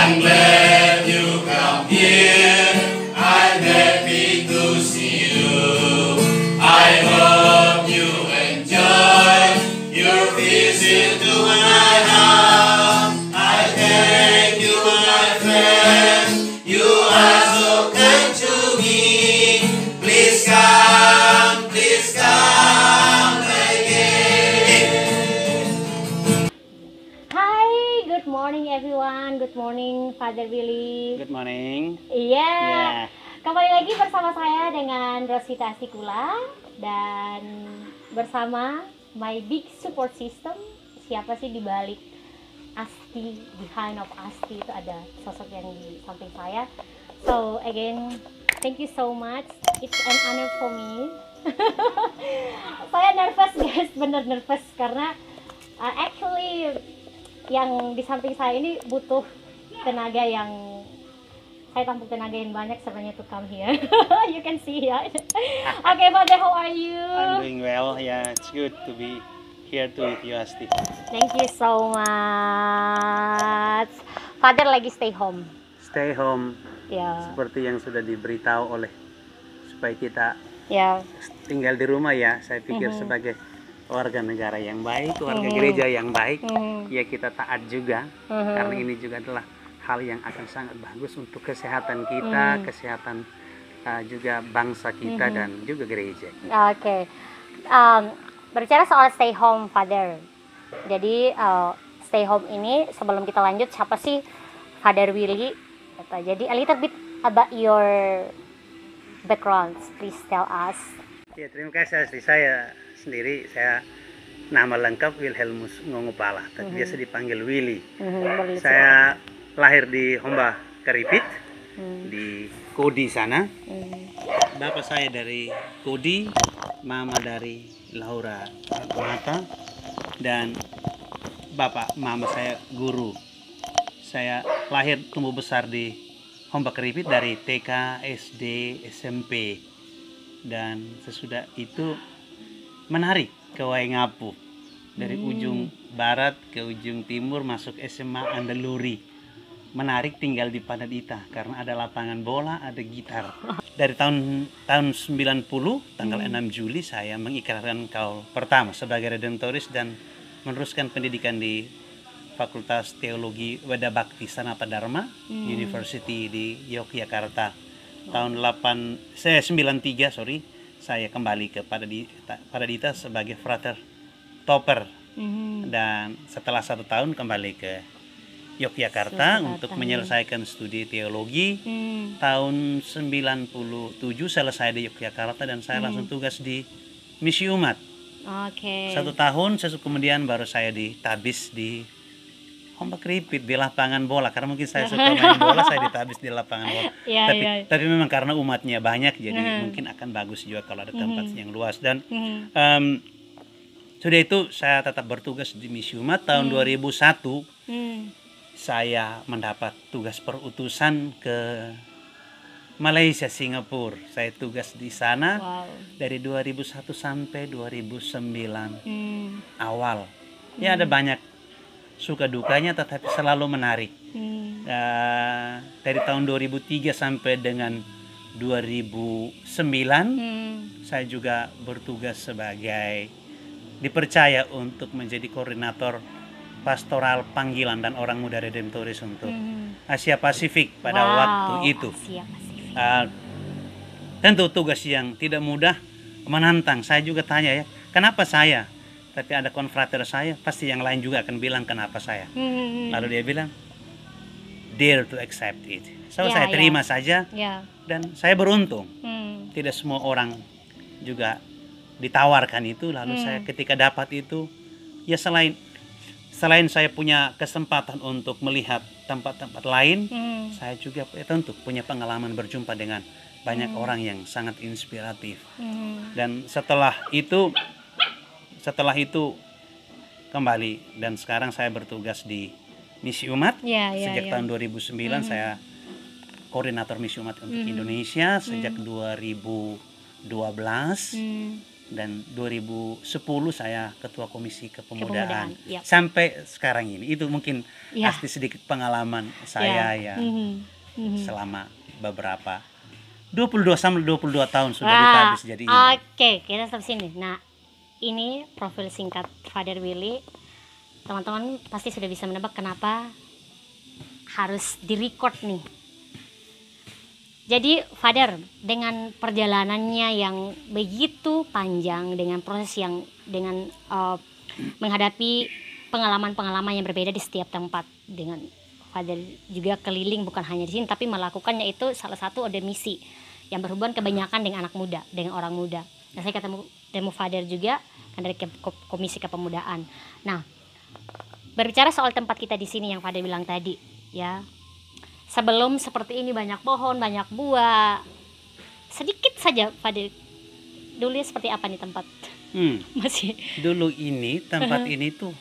I'm glad you come here. I'm happy to see you. I hope you enjoy your visit to my house. I thank you, my friend. You are so kind to me. Please come again. Hi, good morning everyone. Good morning Father Willy. Good morning. Iya. Kembali lagi bersama saya dengan Rosita Asikula dan bersama my big support system. Siapa sih di balik Asti, behind of Asti itu ada sosok yang di samping saya. So again, thank you so much. It's an honor for me. Saya nervous guys, bener nervous karena actually yang di samping saya ini butuh tenaga yang saya tampung tenaga yang banyak sebenarnya to come here. You can see ya. Okay, Father, how are you? I'm doing well. Yeah, it's good to be here too with you, Asti. Thank you so much. Father lagi stay home. Stay home. Ya. Seperti yang sudah diberitahu oleh supaya kita Ya. tinggal di rumah ya. Saya pikir sebagai warga negara yang baik, warga gereja yang baik, ya kita taat juga. Karena ini juga adalah hal yang akan sangat bagus untuk kesehatan kita, kesehatan juga bangsa kita dan juga gereja. Oke. Berbicara soal stay home, Father. Jadi stay home ini sebelum kita lanjut, siapa sih Father Willy? Jadi a little bit about your background, please tell us. Ya, terima kasih Asti. Saya sendiri, saya nama lengkap Wilhelmus Ngongopala, tapi biasa dipanggil Willy. Saya lahir di Homba Karipit, di Kodi sana. Bapak saya dari Kodi, mama dari Laura Mata, dan bapak mama saya guru. Saya lahir tumbuh besar di Homba Karipit dari TK, SD, SMP, dan sesudah itu menarik ke Waingapu dari ujung barat ke ujung timur, masuk SMA Andaluri. Menarik tinggal di Padadita karena ada lapangan bola, ada gitar. Dari tahun 90 tanggal 6 Juli saya mengikrarkan kaul pertama sebagai Redemptoris dan meneruskan pendidikan di Fakultas Teologi Weda Bakti Sanata Dharma University di Yogyakarta. Tahun 93 saya kembali ke Padadita sebagai frater topper. Dan setelah 1 tahun kembali ke Yogyakarta untuk menyelesaikan studi teologi. Tahun 97 selesai di Yogyakarta dan saya langsung tugas di Misi Umat. 1 tahun kemudian baru saya ditabis di Homba Karipit di lapangan bola, karena mungkin saya suka main bola, saya ditabis di lapangan bola. Tapi memang karena umatnya banyak, jadi mungkin akan bagus juga kalau ada tempat yang luas. Dan sudah itu saya tetap bertugas di Misi Umat. Tahun 2001 saya mendapat tugas perutusan ke Malaysia, Singapura. Saya tugas di sana dari 2001 sampai 2009 awal. Ya ada banyak suka dukanya, tetapi selalu menarik. Dari tahun 2003 sampai dengan 2009 saya juga bertugas sebagai dipercaya untuk menjadi koordinator pastoral panggilan dan orang muda Redemptoris untuk Asia Pasifik pada waktu itu. Tentu tugas yang tidak mudah, menantang. Saya juga tanya ya, kenapa saya? Tapi ada konfrater saya, pasti yang lain juga akan bilang kenapa saya. Lalu dia bilang, dare to accept it. So saya terima saja dan saya beruntung. Tidak semua orang juga ditawarkan itu. Lalu saya ketika dapat itu, ya selain saya punya kesempatan untuk melihat tempat-tempat lain, saya juga tentu punya pengalaman berjumpa dengan banyak orang yang sangat inspiratif. Dan setelah itu kembali, dan sekarang saya bertugas di Misi Umat. Sejak tahun 2009 saya koordinator Misi Umat untuk Indonesia. Sejak 2012 dan 2010 saya ketua komisi kepemudaan. Yap. Sampai sekarang ini itu mungkin Ya. pasti sedikit pengalaman saya ya Mhm. selama beberapa 22 tahun sudah Wah, ditabis jadi imam. Oke, kita stop sini. Nah, ini profil singkat Father Willy. Teman-teman pasti sudah bisa menebak kenapa harus direcord nih. Jadi Father dengan perjalanannya yang begitu panjang, dengan proses yang dengan menghadapi pengalaman-pengalaman yang berbeda di setiap tempat, dengan Father juga keliling bukan hanya di sini tapi melakukannya itu salah satu ada misi yang berhubungan kebanyakan dengan anak muda, dengan orang muda. Nah, saya ketemu Father juga kan dari komisi kepemudaan. Nah, berbicara soal tempat kita di sini yang Father bilang tadi, ya. Sebelum seperti ini banyak pohon, banyak buah. Sedikit saja Father. Dulu seperti apa nih tempat? Masih. Dulu ini tempat ini tuh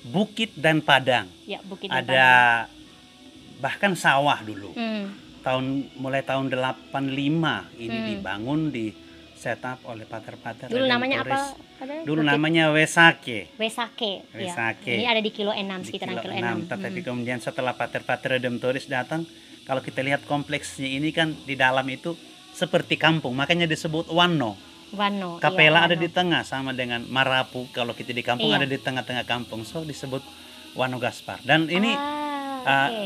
bukit dan padang. Ya, bukit dan Ada padang. bahkan sawah dulu. Mulai tahun 85 ini dibangun, di setup oleh pater-pater. Dulu namanya apa? Dulu namanya Wesake. Wesake. Wesake. Ya. Ini ada di kilo 6, sekitaran kilo 6. Tetapi kemudian setelah pater-pater Redemptoris datang, kalau kita lihat kompleksnya ini kan di dalam itu seperti kampung, makanya disebut Wano. Kapela ada di tengah sama dengan Marapu, kalau kita di kampung ada di tengah-tengah kampung, so disebut Wano Gaspar. Dan ini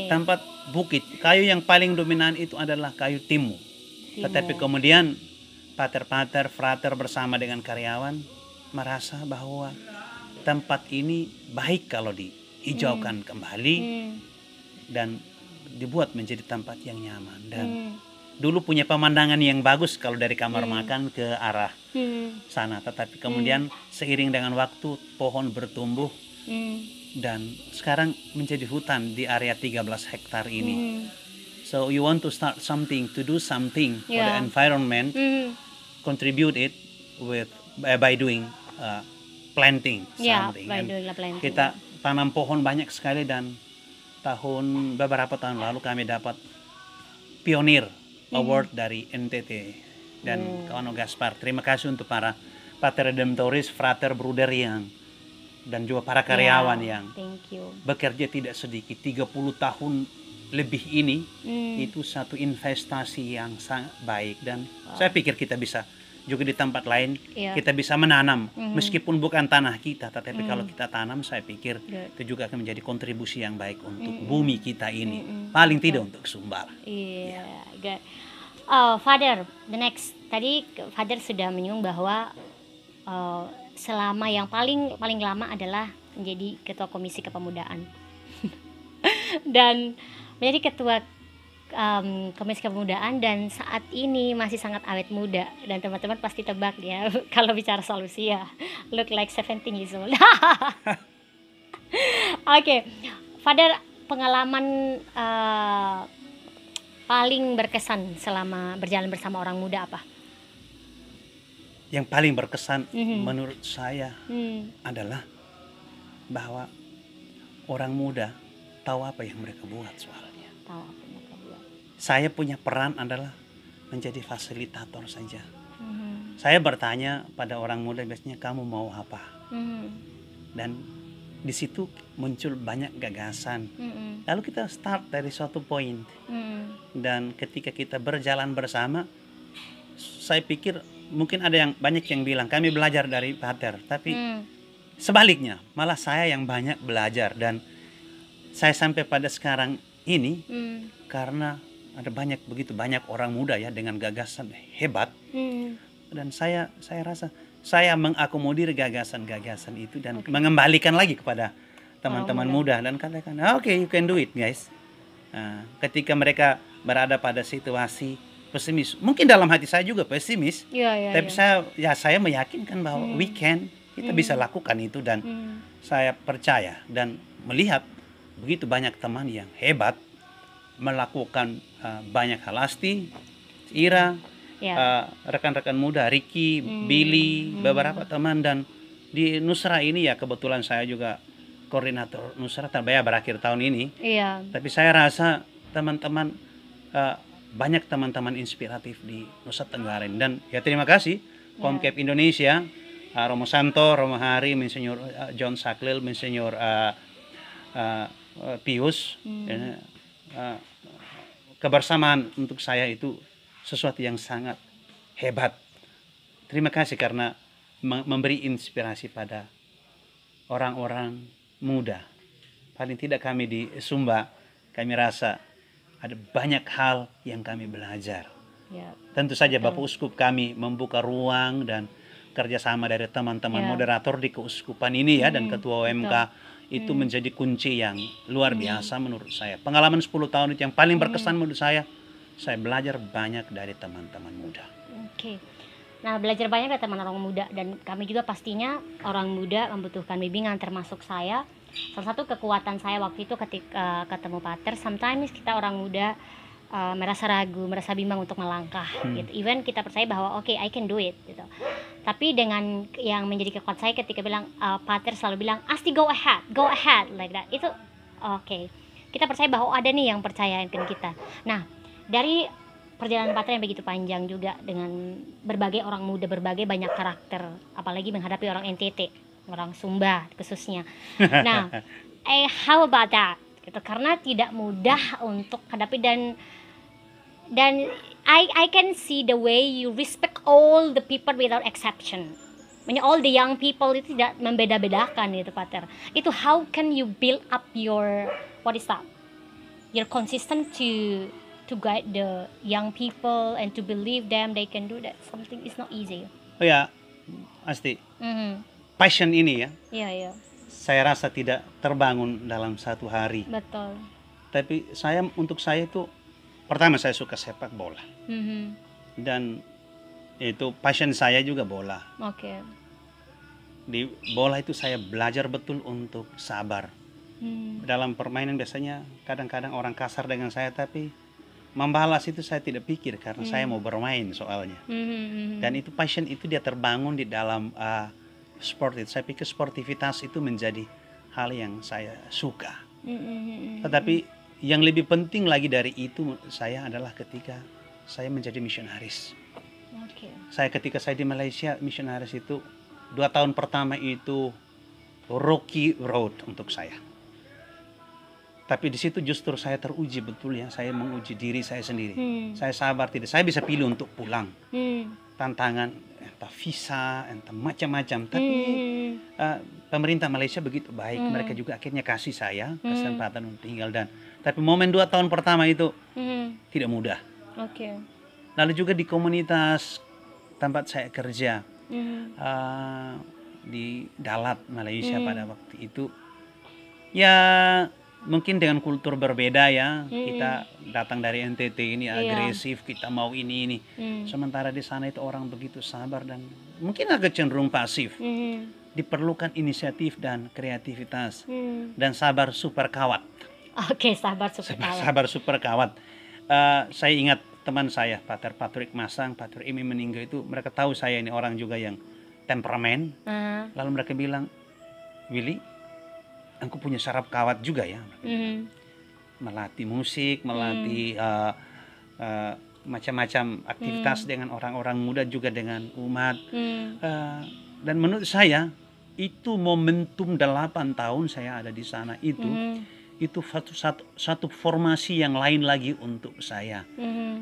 tempat bukit, kayu yang paling dominan itu adalah kayu timu. Tetapi kemudian pater-pater, frater bersama dengan karyawan merasa bahwa tempat ini baik kalau dihijaukan kembali dan dibuat menjadi tempat yang nyaman. Dan dulu punya pemandangan yang bagus kalau dari kamar makan ke arah sana. Tetapi kemudian seiring dengan waktu pohon bertumbuh dan sekarang menjadi hutan di area 13 hektar ini. So you want to start something, to do something for the environment, contribute it with by doing planting something. Kita tanam pohon banyak sekali, dan beberapa tahun lalu kami dapat pionir award dari NTT dan Wano Gaspar. Terima kasih untuk para Pater Redemptoris, Frater Bruder yang dan juga para karyawan yang bekerja tidak sedikit 30 tahun lebih ini. Itu satu investasi yang sangat baik, dan saya pikir kita bisa juga di tempat lain kita bisa menanam meskipun bukan tanah kita, tetapi kalau kita tanam saya pikir itu juga akan menjadi kontribusi yang baik untuk bumi kita ini, paling tidak untuk Sumbar. Father, the next tadi Father sudah menyinggung bahwa selama yang paling lama adalah menjadi ketua komisi kepemudaan dan menjadi ketua komisi kepemudaan, dan saat ini masih sangat awet muda, dan teman-teman pasti tebak ya kalau bicara soal usia, look like 17 years old. Oke, Father, pengalaman paling berkesan selama berjalan bersama orang muda apa? Yang paling berkesan menurut saya adalah bahwa orang muda tahu apa yang mereka buat soalnya. Saya punya peran adalah menjadi fasilitator saja. Saya bertanya pada orang muda biasanya, kamu mau apa? Dan di situ muncul banyak gagasan. Lalu kita start dari suatu poin. Dan ketika kita berjalan bersama, saya pikir mungkin ada yang banyak yang bilang kami belajar dari Pater, tapi sebaliknya malah saya yang banyak belajar, dan saya sampai pada sekarang ini karena ada begitu banyak orang muda ya dengan gagasan hebat, dan saya rasa saya mengakomodir gagasan-gagasan itu dan mengembalikan lagi kepada teman-teman muda dan katakan, oke, you can do it guys. Ketika mereka berada pada situasi pesimis, mungkin dalam hati saya juga pesimis, tapi saya meyakinkan bahwa kita bisa lakukan itu, dan saya percaya dan melihat begitu banyak teman yang hebat melakukan banyak hal. Asti, Ira, rekan-rekan muda, Ricky, Billy, beberapa teman, dan di Nusra ini ya kebetulan saya juga koordinator Nusra Tabaya berakhir tahun ini. Tapi saya rasa teman-teman banyak teman-teman inspiratif di Nusa Tenggara, dan ya terima kasih Comcap Indonesia, Romo Santo, Romo Hari, Monsignor John Saklil, Monsignor Pius. Kebersamaan untuk saya itu sesuatu yang sangat hebat. Terima kasih karena memberi inspirasi pada orang-orang muda. Paling tidak kami di Sumba, kami rasa ada banyak hal yang kami belajar. Ya, Tentu saja Bapak Uskup kami membuka ruang dan kerjasama dari teman-teman moderator di keuskupan ini ya, dan ketua OMK itu menjadi kunci yang luar biasa menurut saya. Pengalaman 10 tahun itu yang paling berkesan menurut saya belajar banyak dari teman-teman muda. Oke. Nah, belajar banyak dari teman orang muda, dan kami juga pastinya orang muda membutuhkan bimbingan, termasuk saya. Salah satu kekuatan saya waktu itu ketika ketemu Pater, sometimes kita orang muda merasa ragu, merasa bimbang untuk melangkah gitu. Even kita percaya bahwa oke, I can do it gitu. Tapi dengan yang menjadi kekuatan saya ketika bilang Pater selalu bilang, "Asti, go ahead like that." Itu oke. Kita percaya bahwa ada nih yang percayain kita. Nah, dari perjalanan Pater yang begitu panjang juga dengan berbagai orang muda, berbagai banyak karakter, apalagi menghadapi orang NTT, orang Sumba khususnya. Nah, how about that? Gitu. Karena tidak mudah untuk hadapi, dan I can see the way you respect all the people without exception. All the young people itu tidak membeda-bedakan itu, Pater. Itu how can you build up your You're consistent to guide the young people and to believe them they can do that. Something is not easy. Oh ya, Asti. Passion ini ya. Iya. Saya rasa tidak terbangun dalam satu hari. Betul. Tapi untuk saya itu, pertama saya suka sepak bola. Dan itu passion saya juga bola. Oke. Di bola itu saya belajar betul untuk sabar. Dalam permainan biasanya kadang-kadang orang kasar dengan saya, tapi membalas itu saya tidak pikir karena saya mau bermain soalnya. Dan itu passion itu dia terbangun di dalam sport itu. Saya pikir sportivitas itu menjadi hal yang saya suka. Tetapi yang lebih penting lagi dari itu saya adalah ketika saya menjadi misionaris. Ketika saya di Malaysia, misionaris itu 2 tahun pertama itu rocky road untuk saya. Tapi di situ justru saya teruji betul ya, saya menguji diri saya sendiri. Saya sabar tidak, saya bisa pilih untuk pulang. Tantangan entah visa, entah macam-macam. Tapi pemerintah Malaysia begitu baik, mereka juga akhirnya kasih saya kesempatan untuk tinggal. Tapi momen 2 tahun pertama itu tidak mudah. Lalu juga di komunitas tempat saya kerja di Dalat, Malaysia pada waktu itu, ya mungkin dengan kultur berbeda ya. Kita datang dari NTT ini agresif, kita mau ini. Sementara di sana itu orang begitu sabar dan mungkin agak cenderung pasif. Diperlukan inisiatif dan kreativitas dan sabar super kawat. Sabar super kawat. Saya ingat teman saya, Pater Patrick Masang, Pater Imi Meninggal itu, mereka tahu saya ini orang juga yang temperamen. Lalu mereka bilang, "Willy, aku punya saraf kawat juga ya." Melatih musik, melatih macam-macam aktivitas dengan orang-orang muda juga dengan umat. Dan menurut saya itu momentum 8 tahun saya ada di sana itu satu formasi yang lain lagi untuk saya.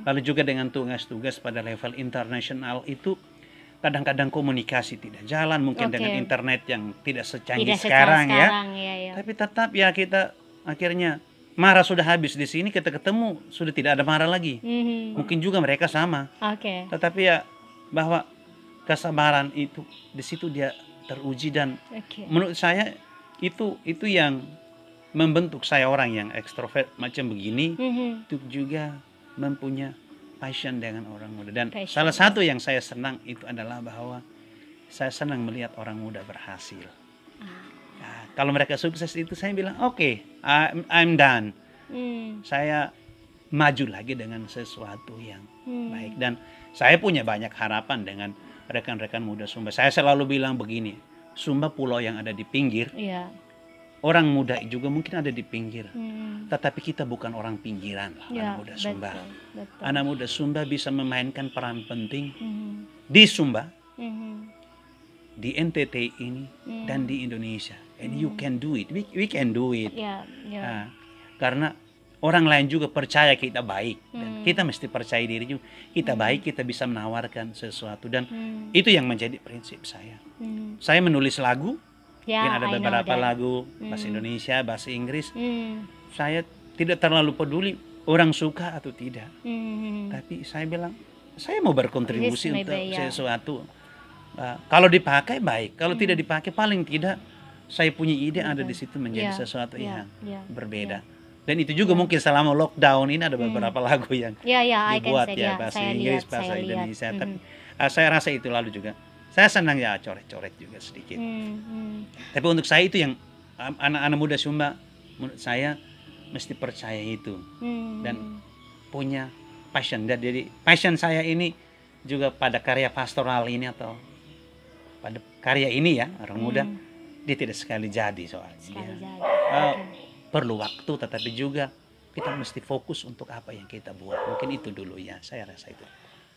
Lalu juga dengan tugas-tugas pada level internasional itu kadang-kadang komunikasi tidak jalan, mungkin dengan internet yang tidak secanggih sekarang ya. Tapi tetap ya kita akhirnya marah sudah habis di sini, kita ketemu sudah tidak ada marah lagi. Mungkin juga mereka sama. Tetapi ya bahwa kesabaran itu di situ dia teruji, dan menurut saya itu yang membentuk saya orang yang ekstrovert macam begini, untuk juga mempunyai passion dengan orang muda. Dan salah satu yang saya senang itu adalah bahwa saya senang melihat orang muda berhasil. Nah, kalau mereka sukses itu saya bilang oke, I'm done. Saya maju lagi dengan sesuatu yang baik. Dan saya punya banyak harapan dengan rekan-rekan muda Sumba. Saya selalu bilang begini, Sumba pulau yang ada di pinggir. Orang muda juga mungkin ada di pinggir, tetapi kita bukan orang pinggiran lah, anak muda Sumba. Anak muda Sumba bisa memainkan peran penting di Sumba, di NTT ini dan di Indonesia. And you can do it. We can do it. Karena orang lain juga percaya kita baik. Dan kita mesti percaya diri juga. Kita baik, kita bisa menawarkan sesuatu. Dan itu yang menjadi prinsip saya. Saya menulis lagu. Mungkin ada beberapa lagu bahasa Indonesia, bahasa Inggris. Saya tidak terlalu peduli orang suka atau tidak. Tapi saya bilang, saya mau berkontribusi untuk sesuatu. Kalau dipakai baik, kalau tidak dipakai paling tidak saya punya ide ada di situ menjadi sesuatu yang berbeda. Dan itu juga mungkin selama lockdown ini ada beberapa lagu yang dibuat bahasa Inggris, bahasa Indonesia. Tapi saya rasa itu lalu juga. Saya senang ya coret-coret juga sedikit. Tapi untuk saya itu yang anak-anak muda Sumba, menurut saya mesti percaya itu dan punya passion. Jadi passion saya ini juga pada karya pastoral ini atau pada karya ini ya orang muda dia tidak sekali jadi soalnya perlu waktu, tetapi juga kita mesti fokus untuk apa yang kita buat. Mungkin itu dulu ya, saya rasa itu.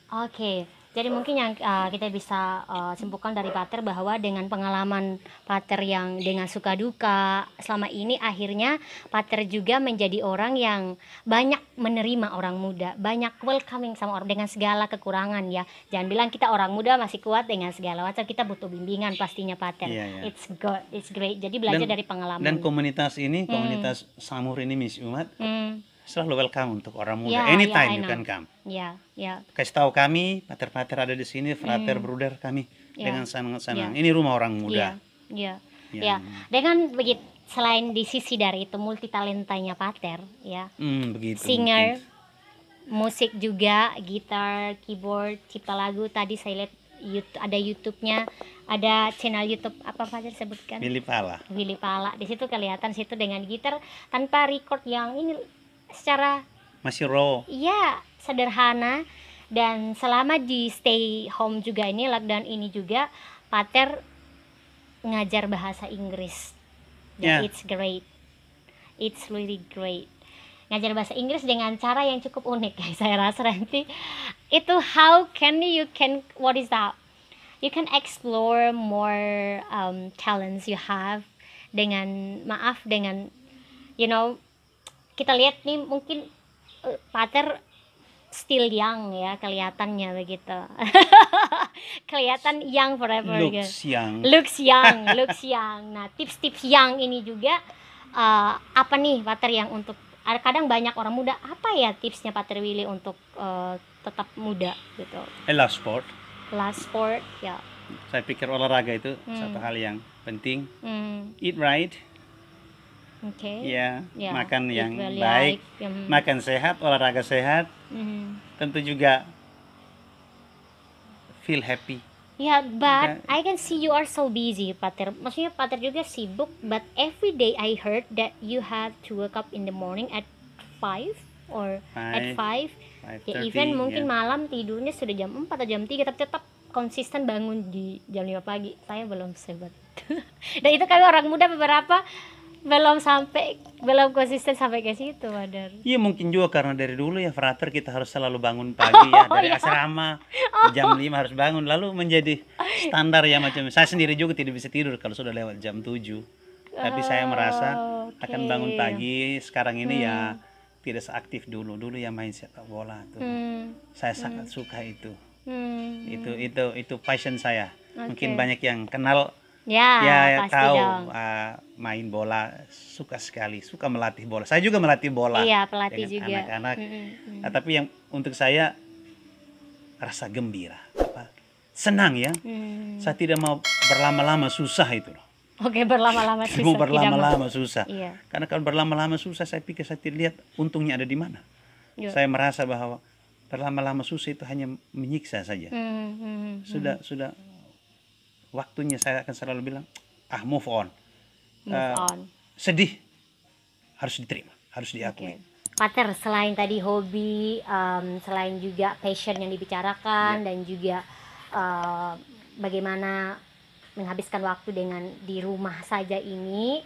Oke, jadi mungkin yang kita bisa simpulkan dari Pater bahwa dengan pengalaman Pater yang dengan suka duka selama ini, akhirnya Pater juga menjadi orang yang banyak menerima orang muda, banyak welcoming sama orang dengan segala kekurangan ya. Jangan bilang kita orang muda masih kuat dengan segala macam, kita butuh bimbingan pastinya Pater. It's good, it's great. Jadi belajar dari pengalaman. Dan komunitas ini, komunitas Samur ini Misi Umat, selalu welcome untuk orang muda. Anytime you can come. Kasih tahu kami, pater-pater ada di sini, frater, bruder kami dengan senang-senang. Ini rumah orang muda. Dengan begitu, selain di sisi dari itu multi talentanya Pater, ya. Begitu. Singer, musik juga, gitar, keyboard, cipta lagu. Tadi saya lihat ada YouTube-nya, ada channel YouTube apa Pater sebutkan? Willy Pala. Willy Pala. Di situ kelihatan situ dengan gitar tanpa record yang ini. Secara masih raw. Iya, sederhana. Dan selama di stay home juga ini, lockdown ini juga, Pater ngajar bahasa Inggris. It's great. It's really great. Ngajar bahasa Inggris dengan cara yang cukup unik, guys. Saya rasa nanti itu how can you can what is that? You can explore more talents you have dengan kita lihat nih mungkin Pater still young ya kelihatannya begitu. Kelihatan young forever. Looks young. Nah, tips-tips young ini juga apa nih Pater yang untuk kadang banyak orang muda, apa ya tipsnya Pater Willy untuk tetap muda gitu? Last sport ya. Saya pikir olahraga itu satu hal yang penting. Eat right. Makan yang baik, makan sehat, olahraga sehat, tentu juga feel happy. But I can see you are so busy, Pater. Maksudnya Pater juga sibuk, but every day I heard that you have to wake up in the morning at 5 or at 5. Ya, even mungkin malam tidurnya sudah jam 4 atau jam 3, tapi tetap konsisten bangun di jam 5 pagi. Saya belum sebat. Dan itu kami orang muda beberapa belum konsisten sampai ke situ, Pater. Iya, mungkin juga karena dari dulu ya frater kita harus selalu bangun pagi ya dari asrama jam 5 harus bangun, lalu menjadi standar ya macam. Saya sendiri juga tidak bisa tidur kalau sudah lewat jam 7. Tapi saya merasa akan bangun pagi sekarang ini ya tidak seaktif dulu ya main sepak bola tuh. Saya sangat suka itu. Itu passion saya. Mungkin banyak yang kenal ya tahu main bola, suka sekali, suka melatih bola. Saya juga melatih bola pelatih dengan juga anak-anak. Tapi yang untuk saya rasa gembira, senang ya. Saya tidak mau berlama-lama susah itu loh. Berlama-lama susah. Mau berlama-lama susah. Karena kalau berlama-lama susah, saya pikir saya tidak lihat untungnya ada di mana. Saya merasa bahwa berlama-lama susah itu hanya menyiksa saja. Sudah waktunya saya akan selalu bilang, move on. Sedih harus diterima, harus diakui. Pater, selain tadi hobi, selain juga passion yang dibicarakan, dan juga bagaimana menghabiskan waktu dengan di rumah saja ini,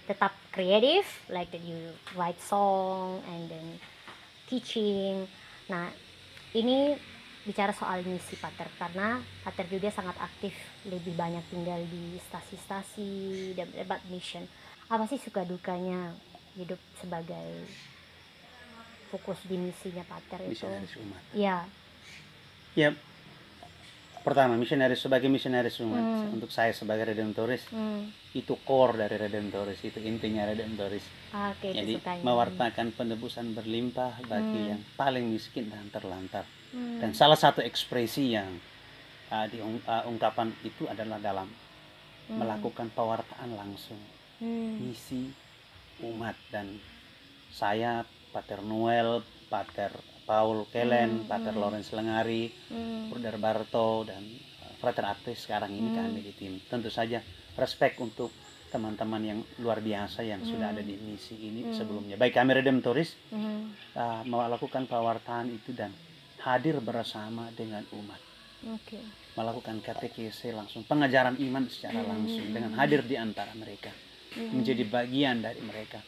tetap kreatif, like that you write song and then teaching. Nah, ini bicara soal misi Pater, karena Pater juga sangat aktif, lebih banyak tinggal di stasi-stasi dan dapat mission. Apa sih suka dukanya hidup sebagai fokus di misinya Pater itu? Misionaris umat. Ya. Ya, pertama sebagai misionaris umat, untuk saya sebagai redemptoris, itu core dari redemptoris, itu intinya redemptoris. Oke, Jadi mewartakan penebusan berlimpah bagi yang paling miskin dan terlantar. Dan salah satu ekspresi yang ungkapan itu adalah dalam melakukan pewartaan langsung misi umat. Dan saya, Pater Noel, Pater Paul Kellen, Pater Lawrence Lengari, Brother Barto, dan Frater Actis sekarang ini kami di tim. Tentu saja respect untuk teman-teman yang luar biasa yang sudah ada di misi ini sebelumnya. Baik kami redemptoris melakukan pewartaan itu dan hadir bersama dengan umat. Melakukan katekese langsung, pengajaran iman secara langsung dengan hadir di antara mereka, menjadi bagian dari mereka.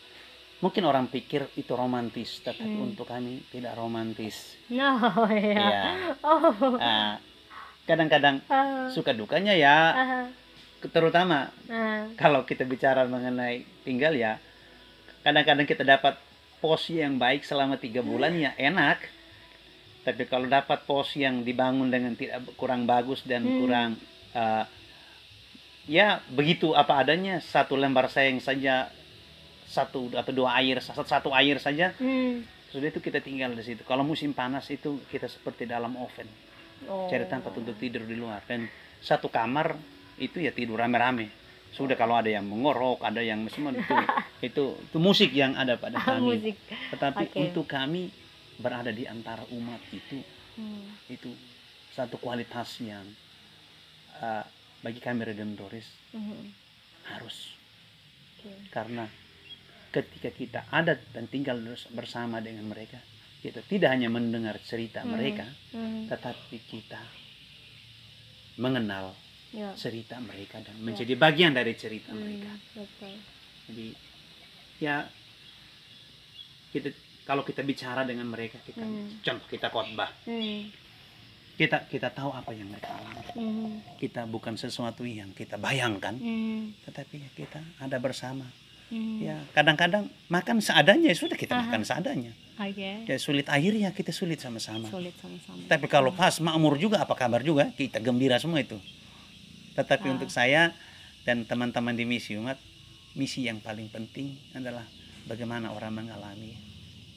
Mungkin orang pikir itu romantis, tetapi untuk kami tidak romantis. Kadang-kadang suka dukanya ya, terutama kalau kita bicara mengenai tinggal ya, kadang-kadang kita dapat pos yang baik selama 3 bulan ya enak. Tapi kalau dapat pos yang dibangun dengan tidak kurang bagus dan kurang ya begitu apa adanya, 1 lembar sayang saja, 1 atau 2 air, 1 air saja, sudah itu kita tinggal di situ. Kalau musim panas itu kita seperti dalam oven, cari tempat untuk tidur di luar. Dan 1 kamar itu ya tidur rame-rame. Sudah kalau ada yang mengorok, ada yang semua itu musik yang ada pada kami. Tetapi untuk kami berada di antara umat itu satu kualitas yang bagi kami redemptoris harus. Karena ketika kita ada dan tinggal bersama dengan mereka, kita tidak hanya mendengar cerita mereka, tetapi kita mengenal cerita mereka dan menjadi bagian dari cerita mereka. Jadi ya kalau kita bicara dengan mereka, contoh kita khotbah, kita tahu apa yang mereka alami. Kita bukan sesuatu yang kita bayangkan, tetapi kita ada bersama. Ya kadang-kadang makan seadanya, sudah kita makan seadanya. Ya sulit air ya kita sulit sama-sama. Tapi kalau pas makmur juga, apa kabar juga, kita gembira semua itu. Tetapi untuk saya dan teman-teman di misi umat, misi yang paling penting adalah bagaimana orang mengalami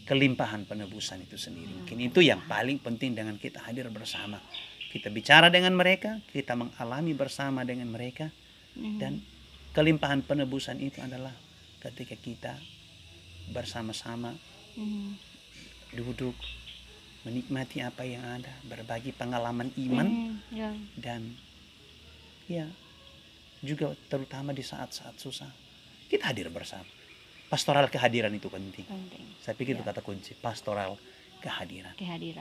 kelimpahan penebusan itu sendiri. Mungkin itu yang paling penting dengan kita hadir bersama. Kita bicara dengan mereka, kita mengalami bersama dengan mereka. Dan kelimpahan penebusan itu adalah ketika kita bersama-sama duduk, menikmati apa yang ada, berbagi pengalaman iman, dan ya juga terutama di saat-saat susah, kita hadir bersama. Pastoral kehadiran itu penting. Saya pikir itu kata kunci, pastoral kehadiran.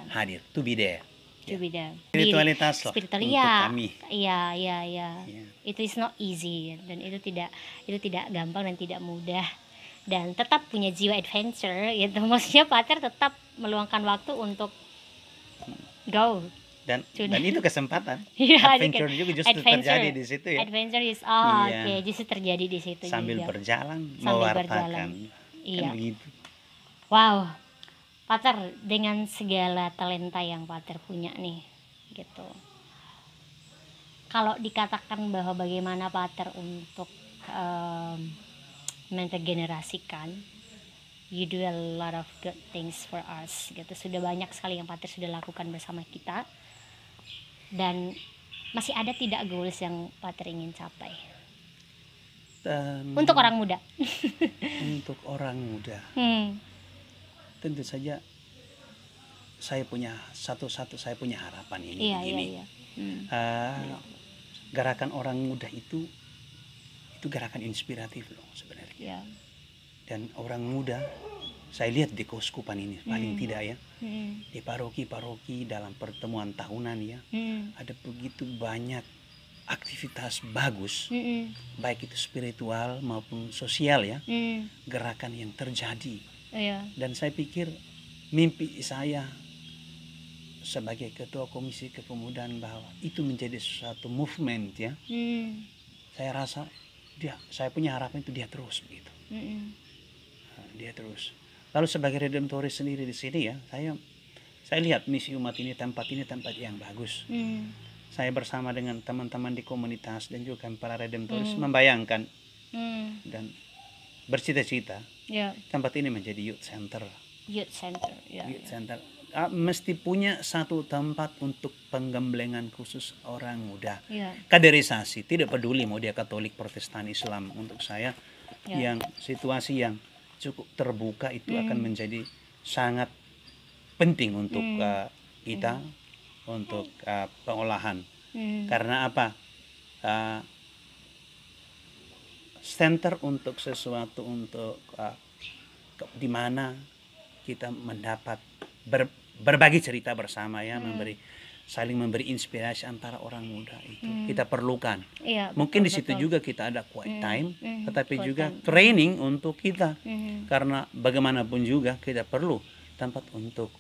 Hadir, to be there. Spiritualitas lah untuk kami. Iya. Itu is not easy, dan itu tidak gampang dan tidak mudah. Dan tetap punya jiwa adventure gitu. Maksudnya Pater tetap meluangkan waktu untuk go. Dan itu kesempatan. Adventure juga justru terjadi di situ ya. Adventure is justru terjadi di situ sambil juga. Berjalan, mewartakan. Kan begitu. Wow. Pater, dengan segala talenta yang Pater punya nih, gitu. Kalau dikatakan bahwa bagaimana Pater untuk meregenerasikan, you do a lot of good things for us, gitu. Sudah banyak sekali yang Pater sudah lakukan bersama kita. Dan masih ada tidak goals yang Pater ingin capai? Untuk orang muda. Untuk orang muda. Tentu saja saya punya saya punya harapan ini. Gerakan orang muda itu gerakan inspiratif loh sebenarnya. Dan orang muda saya lihat di keuskupan ini paling tidak ya, di paroki-paroki dalam pertemuan tahunan ya, ada begitu banyak aktivitas bagus, baik itu spiritual maupun sosial ya, gerakan yang terjadi. Dan saya pikir mimpi saya sebagai ketua komisi kepemudaan bahwa itu menjadi suatu movement ya. Saya rasa saya punya harapan itu dia terus begitu. Dia terus. Lalu sebagai redemptoris sendiri di sini ya, saya lihat misi umat ini tempat yang bagus. Saya bersama dengan teman-teman di komunitas dan juga para redemptoris membayangkan dan bercita-cita tempat ini menjadi youth center. Youth center. Mesti punya satu tempat untuk penggemblengan khusus orang muda. Kaderisasi, tidak peduli mau dia Katolik, Protestan, Islam. Untuk saya yang situasi yang cukup terbuka itu akan menjadi sangat penting untuk kita untuk pengolahan. Karena apa? Center untuk sesuatu untuk di mana kita mendapat berbagi cerita bersama ya, saling memberi inspirasi antara orang muda itu kita perlukan. Mungkin di situ juga kita ada quiet time, tetapi juga training untuk kita. Karena bagaimanapun juga kita perlu tempat untuk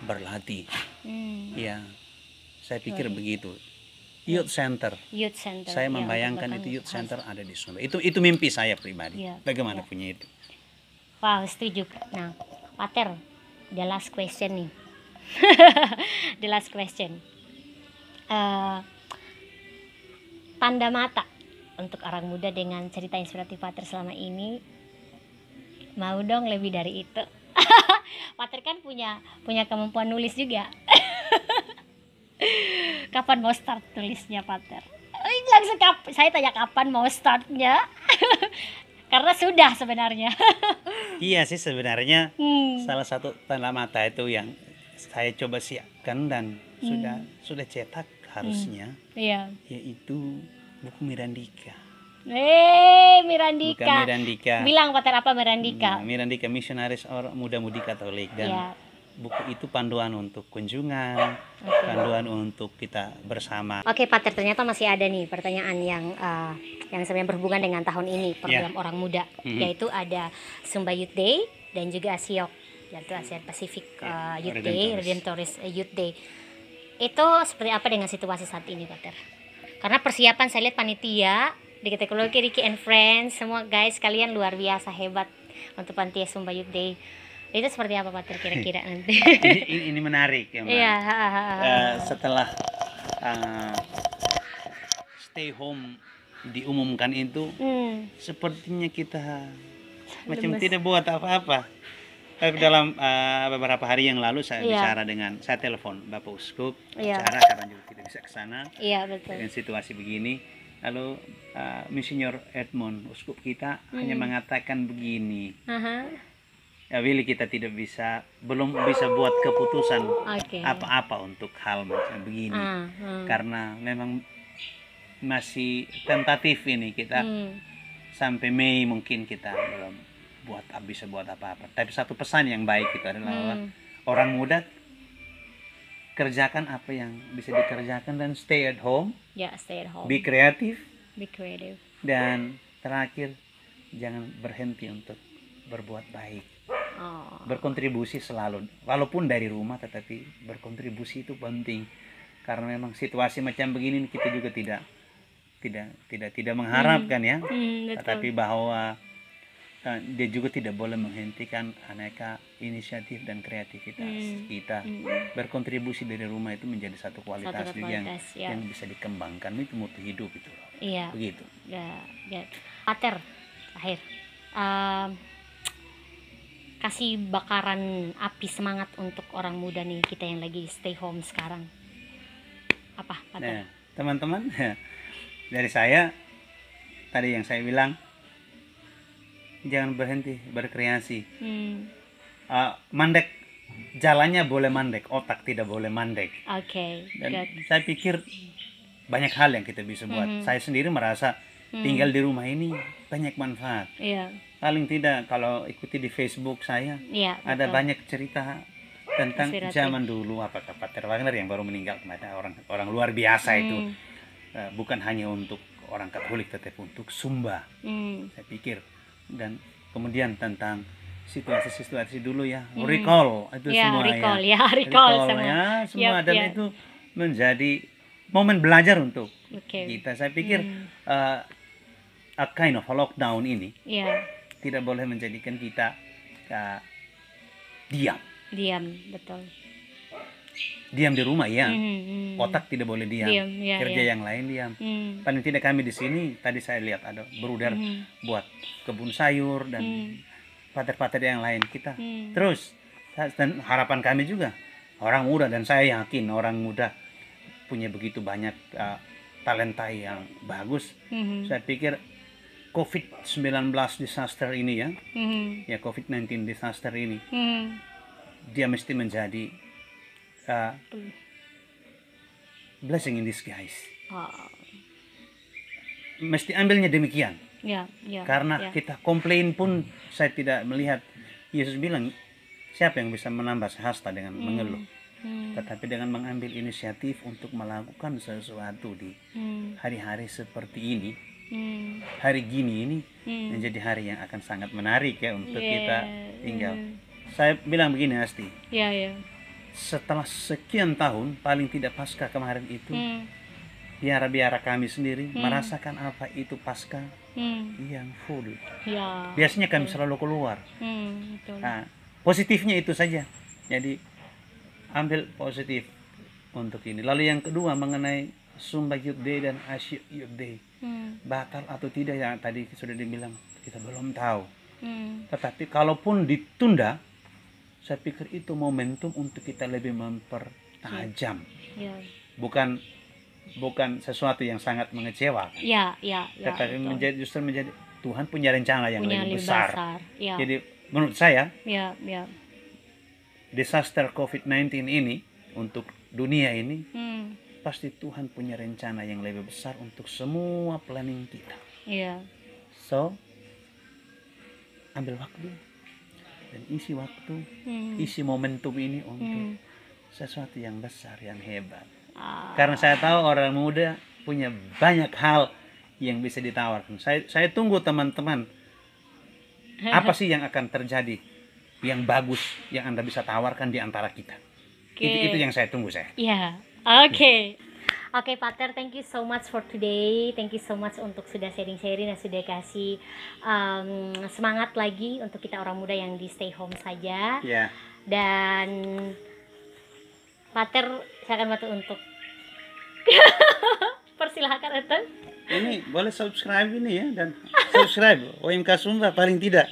berlatih. Ya, saya pikir begitu. Youth center. Saya membayangkan itu youth center ada di Sumba. Itu mimpi saya pribadi. Bagaimana punya itu? Wow, setuju. Nah, Pater, the last question nih. The last question. Tanda mata untuk orang muda dengan cerita inspiratif Pater selama ini. Mau dong lebih dari itu. Pater kan punya kemampuan nulis juga. Kapan mau start tulisnya, Pater? Langsung saya tanya kapan mau startnya. Karena sudah sebenarnya. Iya sih sebenarnya salah satu tanda mata itu yang saya coba siapkan dan sudah cetak harusnya, yaitu buku Mirandika. Mirandika. Bukan Mirandika. Bilang Pater apa Mirandika? Mirandika Misionaris Orang Muda-Mudi Katolik, dan buku itu panduan untuk kunjungan, panduan untuk kita bersama. Oke, Pater, ternyata masih ada nih pertanyaan yang sebenarnya berhubungan dengan tahun ini program orang muda, yaitu ada Sumba Youth Day dan juga ASIOK, yaitu ASEAN Pacific Youth Day, Redemptoris Youth Day. Itu seperti apa dengan situasi saat ini, Pater? Karena persiapan saya lihat panitia di Teknologi Ricky and Friends, semua guys kalian luar biasa hebat untuk panitia Sumba Youth Day. Itu seperti apa, Pater, kira-kira nanti? Ini menarik ya, Mbak. Setelah stay home diumumkan itu, sepertinya kita macam tidak buat apa-apa. Tapi dalam beberapa hari yang lalu saya saya telepon Bapak Uskup, bicara karena juga tidak bisa ke sana. Dengan situasi begini, lalu Monsignor Edmond Uskup kita hanya mengatakan begini. Ya, Willy, kita belum bisa buat keputusan apa-apa untuk hal macam begini, karena memang masih tentatif ini kita. Sampai Mei mungkin kita belum bisa buat apa-apa. Tapi satu pesan yang baik itu adalah orang muda kerjakan apa yang bisa dikerjakan dan stay at home. Be creative. Dan terakhir, jangan berhenti untuk berbuat baik. Berkontribusi selalu, walaupun dari rumah, tetapi berkontribusi itu penting, karena memang situasi macam begini kita juga tidak mengharapkan ya, tetapi bahwa dia juga tidak boleh menghentikan aneka inisiatif dan kreativitas kita. Berkontribusi dari rumah itu menjadi satu kualitas juga yang bisa dikembangkan, itu mutu hidup itu. Begitu. Pater, akhir kasih bakaran api semangat untuk orang muda nih kita yang lagi stay home sekarang. Apa, Pater? Nah, teman-teman, dari saya tadi yang saya bilang, jangan berhenti berkreasi. Mandek, jalannya boleh mandek, otak tidak boleh mandek. Dan saya pikir banyak hal yang kita bisa buat. Saya sendiri merasa tinggal di rumah ini banyak manfaat. Paling tidak kalau ikuti di Facebook saya, ada banyak cerita tentang zaman dulu, apakah Pater Wagner yang baru meninggal kemarin, orang luar biasa itu. Bukan hanya untuk orang Katolik, tetapi untuk Sumba. Saya pikir. Dan kemudian tentang situasi-situasi dulu ya, recall itu Ya, semua recall ya, recall semua. ya semua, Yap, dan yap. itu menjadi momen belajar untuk Oke. kita. Saya pikir a kind of lockdown ini Ya, tidak boleh menjadikan kita diam betul. di rumah ya. Hmm. Otak tidak boleh diam, Diam, ya, kerja ya. yang lain diam. Hmm. Paling tidak kami di sini tadi saya lihat ada bruder buat kebun sayur dan pater-pater yang lain kita terus, dan harapan kami juga orang muda, dan saya yakin orang muda punya begitu banyak talenta yang bagus. Saya pikir COVID-19 disaster ini ya COVID-19 disaster ini dia mesti menjadi blessing in disguise. Mesti ambilnya demikian. Ya, Karena kita komplain pun saya tidak melihat. Yesus bilang siapa yang bisa menambah sehasta dengan mengeluh, tetapi dengan mengambil inisiatif untuk melakukan sesuatu di hari-hari seperti ini. Hari gini ini menjadi hari yang akan sangat menarik ya untuk kita tinggal. Saya bilang begini Asti, setelah sekian tahun, paling tidak pasca kemarin itu, biara-biara kami sendiri merasakan apa itu pasca yang full. Biasanya kami selalu keluar. Betul. Nah, positifnya itu saja. Jadi ambil positif untuk ini. Lalu yang kedua mengenai Sumba Youth Day dan Asia Youth Day, batal atau tidak yang tadi sudah dibilang kita belum tahu. Tetapi kalaupun ditunda, saya pikir itu momentum untuk kita lebih mempertajam. Bukan sesuatu yang sangat mengecewakan. Tetapi justru menjadi Tuhan punya rencana yang lebih besar. Jadi menurut saya disaster COVID-19 ini untuk dunia ini pasti Tuhan punya rencana yang lebih besar untuk semua planning kita. So ambil waktu dan isi waktu, isi momentum ini untuk sesuatu yang besar, yang hebat. Karena saya tahu orang muda punya banyak hal yang bisa ditawarkan. Saya tunggu teman-teman, apa sih yang akan terjadi yang bagus yang Anda bisa tawarkan di antara kita. Itu yang saya tunggu saya. Oke, Pater, thank you so much for today. Thank you so much untuk sudah sharing-sharing dan sudah kasih semangat lagi untuk kita orang muda yang di stay home saja. Dan Pater, saya akan bantu untuk persilahkan Eten. Ini boleh subscribe ini ya, dan subscribe OMK Sumba paling tidak.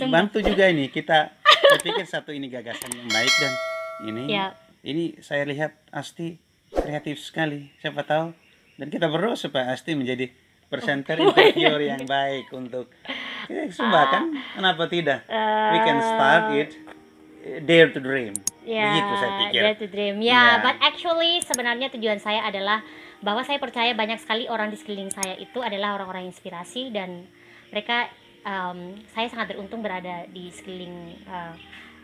Bantu juga ini kita. Saya pikir satu ini gagasan yang baik, dan ini saya lihat Asti kreatif sekali. Siapa tahu, dan kita berdoa supaya Asti menjadi presenter interviewer yang baik untuk Sumba kan. Kenapa tidak? We can start it. Dare to dream. Begitu saya pikir. Dare to dream. But actually sebenarnya tujuan saya adalah bahwa saya percaya banyak sekali orang di sekeliling saya itu adalah orang-orang inspirasi, dan mereka saya sangat beruntung berada di sekeliling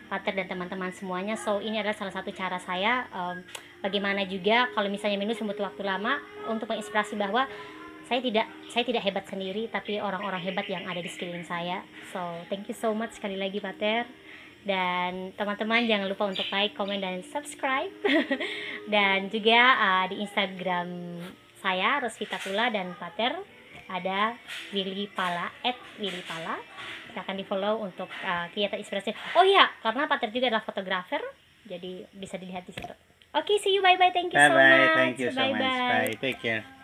Pater dan teman-teman semuanya. So ini adalah salah satu cara saya bagaimana juga kalau misalnya minus membutuhkan waktu lama untuk menginspirasi bahwa saya tidak hebat sendiri, tapi orang-orang hebat yang ada di sekeliling saya. So thank you so much sekali lagi Pater. Dan teman-teman jangan lupa untuk like, komen, dan subscribe. Dan juga di Instagram saya Rosvita Kula dan Pater ada Willy Pala @WillyPala. Silahkan di follow untuk kegiatan inspirasi. Oh iya, karena Pater juga adalah fotografer, jadi bisa dilihat di situ. Oke, see you, bye bye, thank you so much. Thank you so much. Bye, take care.